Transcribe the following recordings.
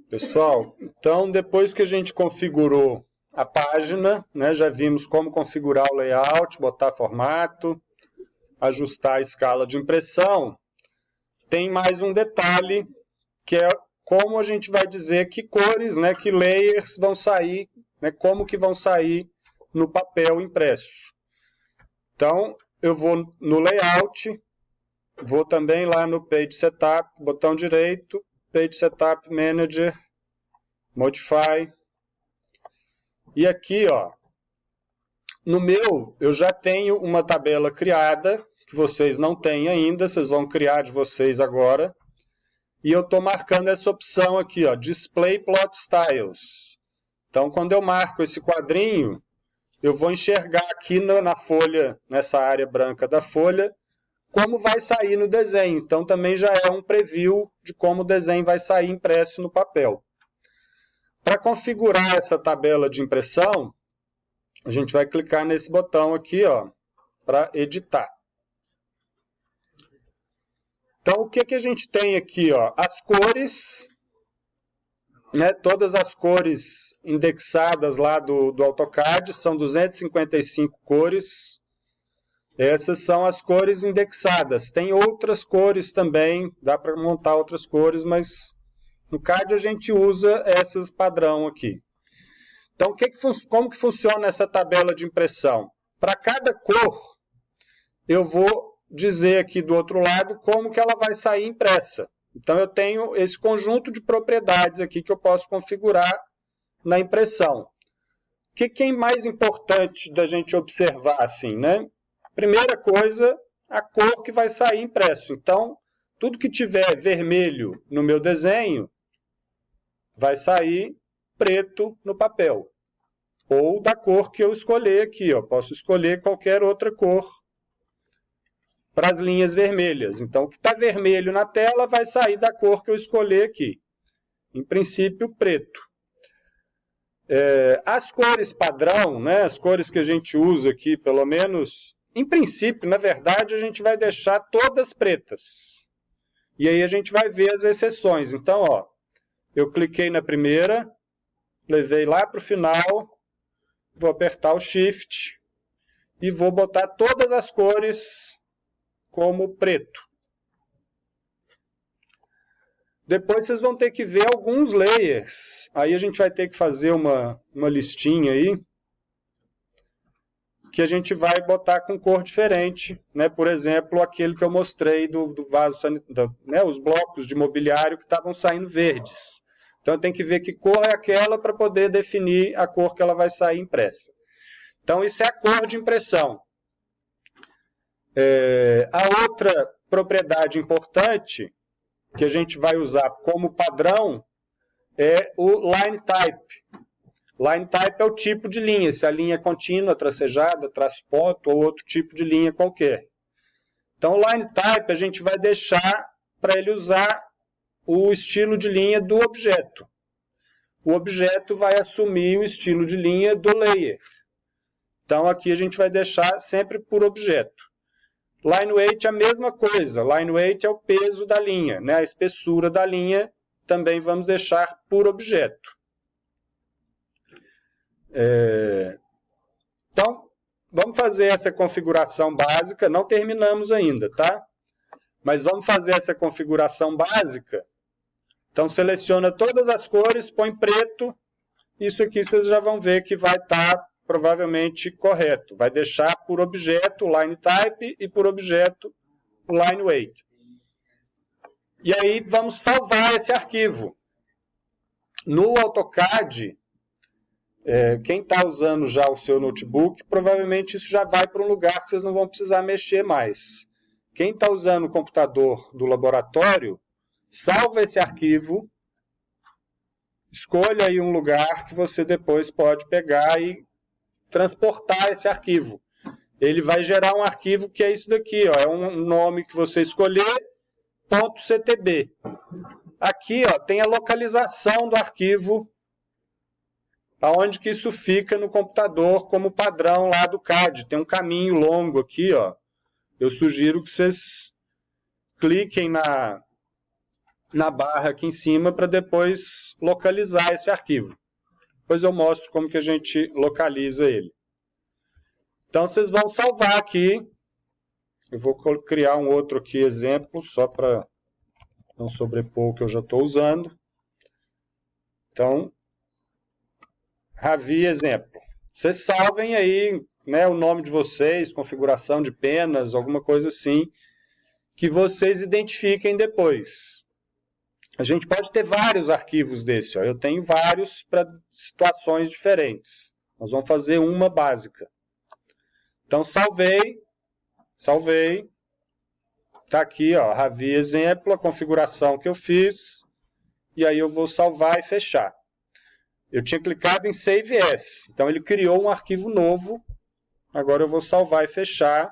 Pessoal, então depois que a gente configurou a página, né, já vimos como configurar o layout, botar formato, ajustar a escala de impressão, tem mais um detalhe que é como a gente vai dizer que cores, né, que layers vão sair, né, como que vão sair no papel impresso. Então, eu vou no layout, vou também lá no Page Setup, botão direito, Page Setup Manager, Modify. E aqui, ó, no meu, eu já tenho uma tabela criada, que vocês não têm ainda, vocês vão criar de vocês agora. E eu estou marcando essa opção aqui, ó, Display Plot Styles. Então, quando eu marco esse quadrinho, eu vou enxergar aqui na folha, nessa área branca da folha, como vai sair no desenho. Então, também já é um preview de como o desenho vai sair impresso no papel. Para configurar essa tabela de impressão, a gente vai clicar nesse botão aqui, ó, para editar. Então, o que a gente tem aqui? Ó? As cores, né, todas as cores indexadas lá do AutoCAD, são 255 cores. Essas são as cores indexadas. Tem outras cores também, dá para montar outras cores, mas no CAD a gente usa essas padrão aqui. Então, como que funciona essa tabela de impressão? Para cada cor, eu vou dizer aqui do outro lado como que ela vai sair impressa. Então, eu tenho esse conjunto de propriedades aqui que eu posso configurar na impressão. O que é mais importante da gente observar assim, né? Primeira coisa, a cor que vai sair impresso. Então, tudo que tiver vermelho no meu desenho vai sair preto no papel. Ou da cor que eu escolher aqui. Ó. Posso escolher qualquer outra cor para as linhas vermelhas. Então, o que está vermelho na tela vai sair da cor que eu escolher aqui. Em princípio, preto. As cores padrão, né, as cores que a gente usa aqui, pelo menos, em princípio, na verdade, a gente vai deixar todas pretas. E aí a gente vai ver as exceções. Então, ó, eu cliquei na primeira, levei lá para o final, vou apertar o Shift e vou botar todas as cores como preto. Depois vocês vão ter que ver alguns layers. Aí a gente vai ter que fazer uma listinha aí, que a gente vai botar com cor diferente. Né? Por exemplo, aquele que eu mostrei do vaso sanitário, né? Os blocos de mobiliário que estavam saindo verdes. Então eu tenho que ver que cor é aquela para poder definir a cor que ela vai sair impressa. Então isso é a cor de impressão. A outra propriedade importante que a gente vai usar como padrão é o line type. Line type é o tipo de linha, se a linha é contínua, tracejada, traço ponto ou outro tipo de linha qualquer. Então o line type a gente vai deixar para ele usar o estilo de linha do objeto. O objeto vai assumir o estilo de linha do layer. Então aqui a gente vai deixar sempre por objeto. Line weight é a mesma coisa. Line weight é o peso da linha, né? A espessura da linha também vamos deixar por objeto. Então, vamos fazer essa configuração básica. Não terminamos ainda, tá? Mas vamos fazer essa configuração básica. Então, seleciona todas as cores, põe preto. Isso aqui vocês já vão ver que vai estar provavelmente correto. Vai deixar por objeto o line type e por objeto o line weight. E aí vamos salvar esse arquivo. No AutoCAD, quem está usando já o seu notebook, provavelmente isso já vai para um lugar que vocês não vão precisar mexer mais. Quem está usando o computador do laboratório, salva esse arquivo, escolha aí um lugar que você depois pode pegar e transportar esse arquivo. Ele vai gerar um arquivo que é isso daqui, ó, é um nome que você escolher, .ctb. Aqui ó, tem a localização do arquivo, aonde que isso fica no computador como padrão lá do CAD. Tem um caminho longo aqui, ó. Eu sugiro que vocês cliquem na barra aqui em cima para depois localizar esse arquivo. Depois eu mostro como que a gente localiza ele. Então vocês vão salvar aqui. Eu vou criar um outro aqui exemplo, só para não sobrepor o que eu já estou usando. Então, Ravi exemplo. Vocês salvem aí, né, o nome de vocês, configuração de penas, alguma coisa assim, que vocês identifiquem depois. A gente pode ter vários arquivos desse. Ó. Eu tenho vários para situações diferentes. Nós vamos fazer uma básica. Então, salvei. Está aqui, ó, Ravi exemplo, a configuração que eu fiz. E aí eu vou salvar e fechar. Eu tinha clicado em Save As. Então, ele criou um arquivo novo. Agora eu vou salvar e fechar.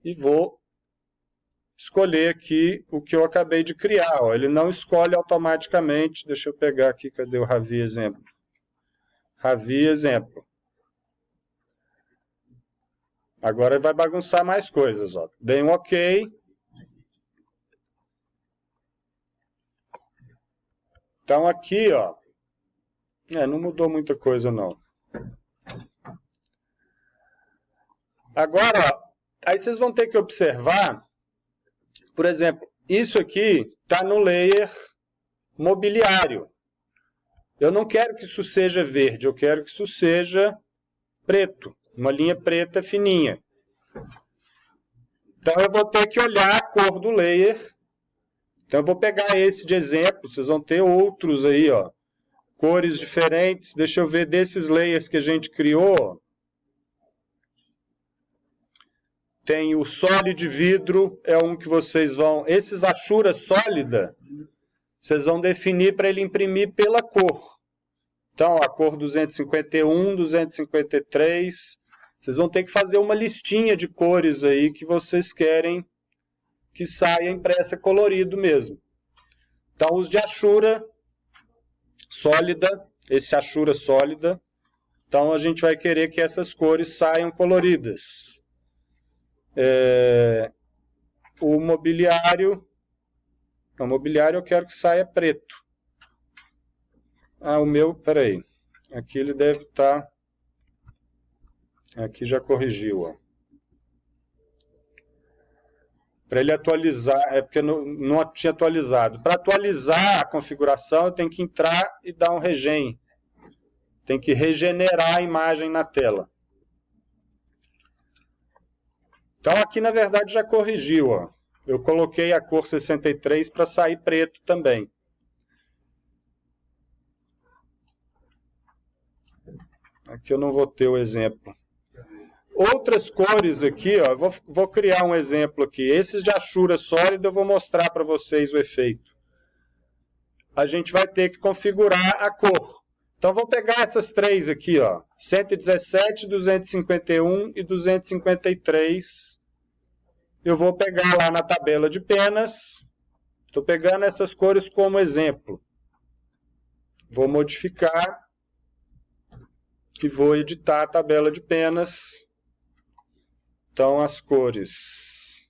E vou escolher aqui o que eu acabei de criar. Ó. Ele não escolhe automaticamente. Deixa eu pegar aqui, cadê o Ravi exemplo? Ravi exemplo. Agora ele vai bagunçar mais coisas. Ó. Dei um OK. Então aqui, ó, não mudou muita coisa não. Agora, ó, aí vocês vão ter que observar, por exemplo, isso aqui está no layer mobiliário. Eu não quero que isso seja verde, eu quero que isso seja preto, uma linha preta fininha. Então eu vou ter que olhar a cor do layer. Então eu vou pegar esse de exemplo, vocês vão ter outros aí, ó, cores diferentes. Deixa eu ver desses layers que a gente criou. Tem o sólido vidro, é um que vocês vão... Esses Ashura sólida, vocês vão definir para ele imprimir pela cor. Então, a cor 251, 253. Vocês vão ter que fazer uma listinha de cores aí que vocês querem que saia impressa colorido mesmo. Então, os de Ashura sólida, esse Ashura sólida. Então, a gente vai querer que essas cores saiam coloridas. O mobiliário... O mobiliário eu quero que saia preto. Ah, o meu... Peraí. Aqui ele deve estar... Aqui já corrigiu, ó. Para ele atualizar, é porque não tinha atualizado. Para atualizar a configuração, eu tenho que entrar e dar um regen. Tem que regenerar a imagem na tela. Então aqui na verdade já corrigiu. Ó. Eu coloquei a cor 63 para sair preto também. Aqui eu não vou ter o exemplo. Outras cores aqui, ó, vou criar um exemplo aqui. Esses de Ashura sólida eu vou mostrar para vocês o efeito. A gente vai ter que configurar a cor. Então vou pegar essas três aqui, ó, 117, 251 e 253. Eu vou pegar lá na tabela de penas. Estou pegando essas cores como exemplo. Vou modificar e vou editar a tabela de penas. Então, as cores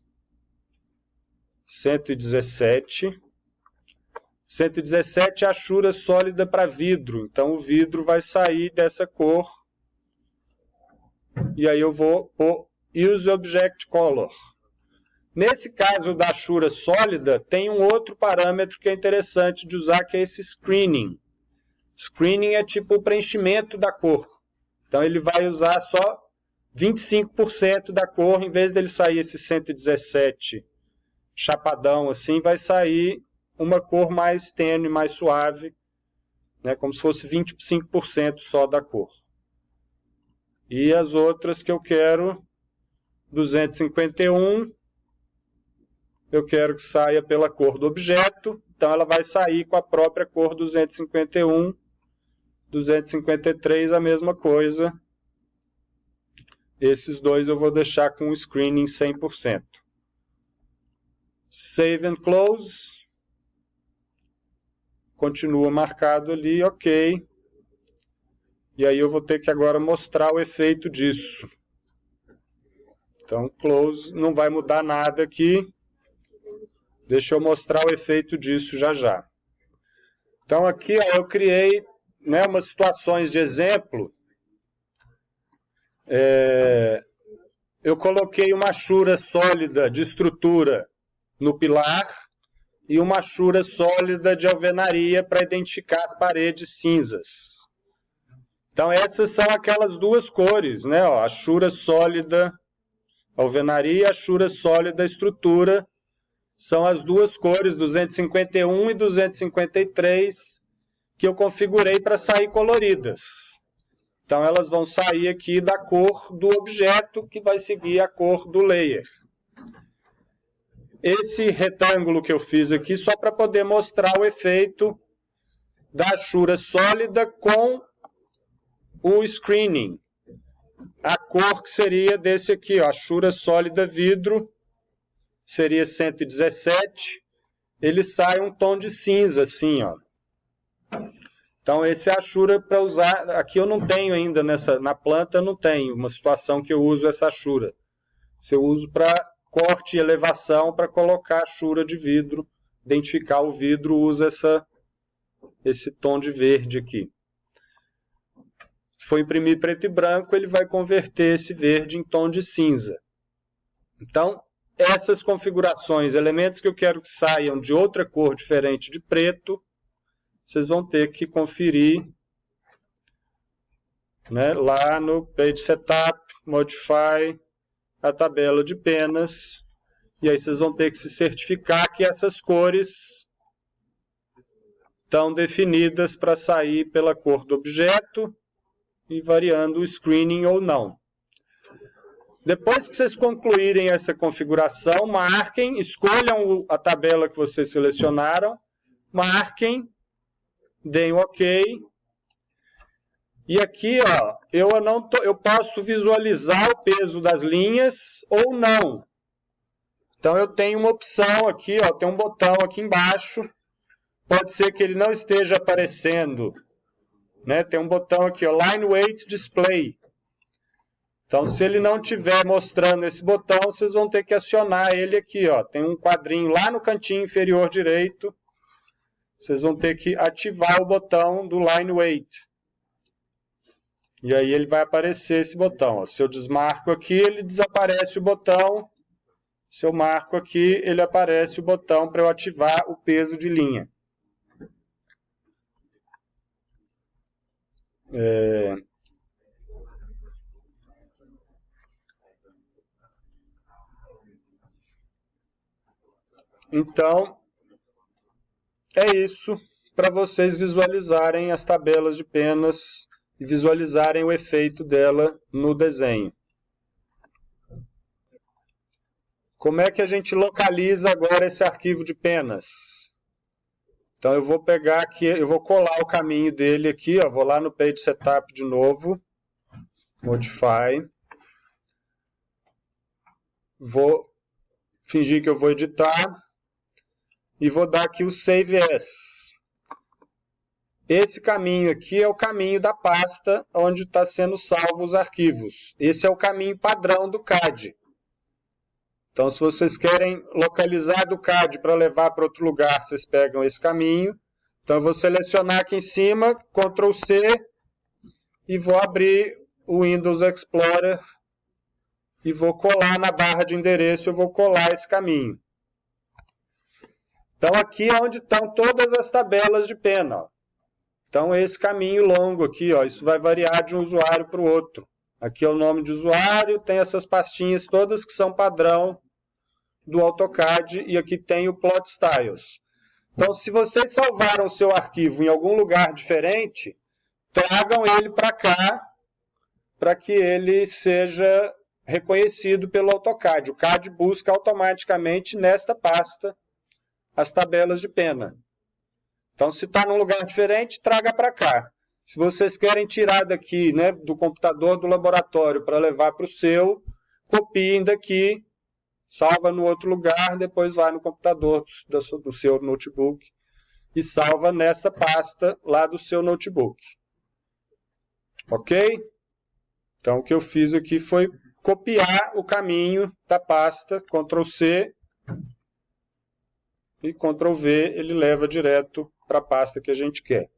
117. 117 é Ashura sólida para vidro. Então, o vidro vai sair dessa cor. E aí eu vou pôr Use Object Color. Nesse caso da Ashura sólida, tem um outro parâmetro que é interessante de usar, que é esse Screening. Screening é tipo o preenchimento da cor. Então, ele vai usar só 25% da cor, em vez dele sair esse 117 chapadão assim, vai sair uma cor mais tênue, mais suave, né, como se fosse 25% só da cor. E as outras que eu quero, 251, eu quero que saia pela cor do objeto, então ela vai sair com a própria cor 251, 253 a mesma coisa. Esses dois eu vou deixar com o screening 100%. Save and close. Continua marcado ali, ok. E aí eu vou ter que agora mostrar o efeito disso. Então, close, não vai mudar nada aqui. Deixa eu mostrar o efeito disso já já. Então aqui ó, eu criei, né, umas situações de exemplo. Eu coloquei uma achura sólida de estrutura no pilar e uma achura sólida de alvenaria para identificar as paredes cinzas. Então essas são aquelas duas cores, né? Ó, achura sólida alvenaria, achura sólida estrutura. São as duas cores 251 e 253 que eu configurei para sair coloridas. Então elas vão sair aqui da cor do objeto que vai seguir a cor do layer. Esse retângulo que eu fiz aqui só para poder mostrar o efeito da achura sólida com o screening. A cor que seria desse aqui, ó, achura sólida vidro, seria 117. Ele sai um tom de cinza, assim, ó. Então esse é a achura para usar. Aqui eu não tenho ainda, na planta eu não tenho uma situação que eu uso essa achura. Eu uso para corte e elevação, para colocar achura de vidro, identificar o vidro, usa esse tom de verde aqui. Se for imprimir preto e branco, ele vai converter esse verde em tom de cinza. Então, essas configurações, elementos que eu quero que saiam de outra cor diferente de preto, vocês vão ter que conferir, né, lá no Page Setup, Modify, a tabela de penas, e aí vocês vão ter que se certificar que essas cores estão definidas para sair pela cor do objeto e variando o screening ou não. Depois que vocês concluírem essa configuração, marquem, escolham a tabela que vocês selecionaram, marquem, deem um OK. E aqui, ó, eu posso visualizar o peso das linhas ou não. Então eu tenho uma opção aqui, ó, tem um botão aqui embaixo. Pode ser que ele não esteja aparecendo, né? Tem um botão aqui, ó, Line Weight Display. Então, se ele não estiver mostrando esse botão, vocês vão ter que acionar ele aqui, ó. Tem um quadrinho lá no cantinho inferior direito. Vocês vão ter que ativar o botão do Line Weight. E aí ele vai aparecer esse botão. Ó. Se eu desmarco aqui, ele desaparece o botão. Se eu marco aqui, ele aparece o botão para eu ativar o peso de linha. Então, é isso para vocês visualizarem as tabelas de penas e visualizarem o efeito dela no desenho. Como é que a gente localiza agora esse arquivo de penas? Então eu vou pegar aqui, eu vou colar o caminho dele aqui, ó, vou lá no Page Setup de novo, Modify, vou fingir que eu vou editar e vou dar aqui o Save As. Esse caminho aqui é o caminho da pasta onde está sendo salvo os arquivos. Esse é o caminho padrão do CAD. Então, se vocês querem localizar do CAD para levar para outro lugar, vocês pegam esse caminho. Então, eu vou selecionar aqui em cima, Ctrl C, e vou abrir o Windows Explorer e vou colar na barra de endereço, eu vou colar esse caminho. Então, aqui é onde estão todas as tabelas de pena. Ó. Então, esse caminho longo aqui, ó, isso vai variar de um usuário para o outro. Aqui é o nome de usuário, tem essas pastinhas todas que são padrão do AutoCAD e aqui tem o Plot Styles. Então, se vocês salvaram o seu arquivo em algum lugar diferente, tragam ele para cá para que ele seja reconhecido pelo AutoCAD. O CAD busca automaticamente nesta pasta as tabelas de pena. Então, se está num lugar diferente, traga para cá. Se vocês querem tirar daqui, né, do computador do laboratório para levar para o seu, copiem daqui, salva no outro lugar, depois vai no computador do seu notebook e salva nessa pasta lá do seu notebook. Ok? Então, o que eu fiz aqui foi copiar o caminho da pasta, Ctrl C, e Ctrl V ele leva direto para a pasta que a gente quer.